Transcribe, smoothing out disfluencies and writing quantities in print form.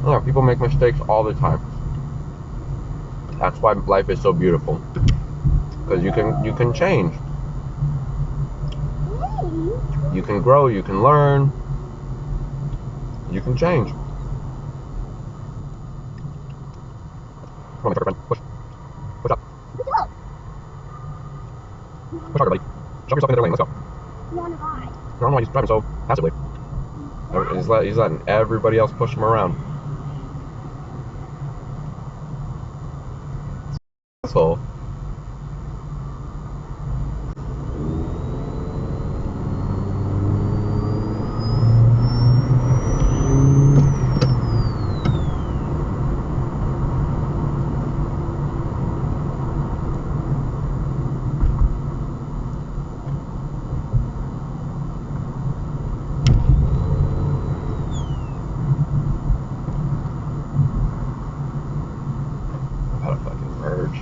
Yeah, people make mistakes all the time. That's why life is so beautiful. Because you can change. You can grow, you can learn, you can change. Come on, my friend. Push. Push up. Push harder, buddy. Shove yourself into their lane. Let's go. I don't know why he's driving so passively. He's letting everybody else push him around. Asshole. How to fucking merge.